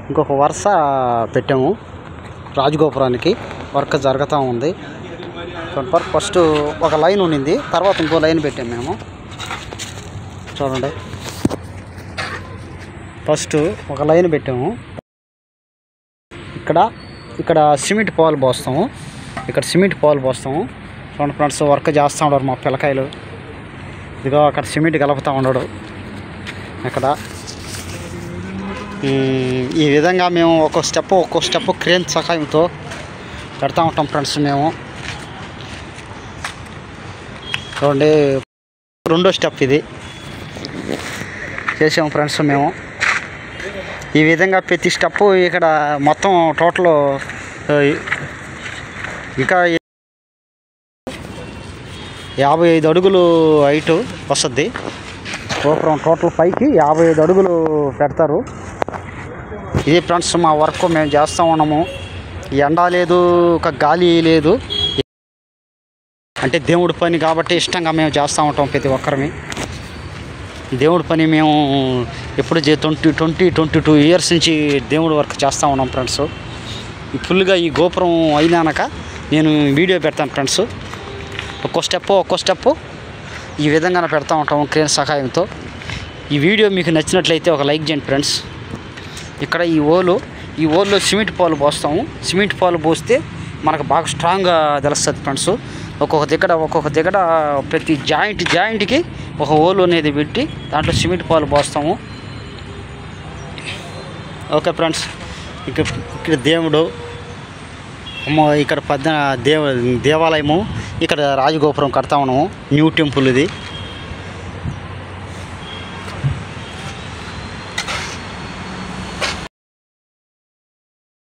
ఇంకొక వరుస పెట్టాము రాజగోపురానికి. వర్క్ జరుగుతూ ఉంది. ఫస్ట్ ఒక లైన్ ఉండింది, తర్వాత ఇంకో లైన్ పెట్టాము మేము. చూడండి, ఫస్ట్ ఒక లైన్ పెట్టాము. ఇక్కడ సిమెంట్ పాలు పోస్తాము. చూడండి ఫ్రెండ్స్, వర్క్ చేస్తూ ఉండరు మా పిల్లకాయలు. ఇదిగో అక్కడ సిమెంట్ కలుపుతూ ఉండడు. అక్కడ ఈ విధంగా మేము ఒక్కో స్టెప్ క్రేన్ సహాయంతో పెడతా ఉంటాం ఫ్రెండ్స్. మేము చూడండి, రెండో స్టెప్ ఇది చేసాము ఫ్రెండ్స్. మేము ఈ విధంగా ప్రతి స్టెప్ ఇక్కడ మొత్తం టోటల్ ఇంకా 55 అడుగులు హైటు వస్తుంది గోపురం. టోటల్ పైకి 55 అడుగులు పెడతారు. ఇది ఫ్రెండ్స్ మా వర్క్ మేము చేస్తూ ఉన్నాము. ఎండ లేదు, ఒక గాలి లేదు. అంటే దేవుడి పని కాబట్టి ఇష్టంగా మేము చేస్తూ ఉంటాం. ప్రతి ఒక్కరిని దేవుడి పని మేము ఎప్పుడు 22 ఇయర్స్ నుంచి దేవుడి వర్క్ చేస్తూ ఉన్నాం ఫ్రెండ్స్. ఫుల్గా ఈ గోపురం అయినాక నేను వీడియో పెడతాను ఫ్రెండ్స్. ఒక్కో స్టెప్ ఈ విధంగా పెడతా ఉంటాము క్రేన్ సహాయంతో. ఈ వీడియో మీకు నచ్చినట్లయితే ఒక లైక్ చేయండి ఫ్రెండ్స్. ఇక్కడ ఈ ఓల్లో సిమెంట్ పాలు పోస్తాము. సిమెంట్ పాలు పోస్తే మనకు బాగా స్ట్రాంగ్గా తెలుస్తుంది ఫ్రెండ్స్. ఒక్కొక్క దగ్గర ప్రతి జాయింట్కి ఒక ఓలు అనేది పెట్టి దాంట్లో సిమెంట్ పాలు పోస్తాము. ఓకే ఫ్రెండ్స్, ఇక్కడ దేవుడు, ఇక్కడ దేవాలయము, ఇక్కడ రాజగోపురం కడతా ఉన్నాము. న్యూ టెంపుల్ ఇది.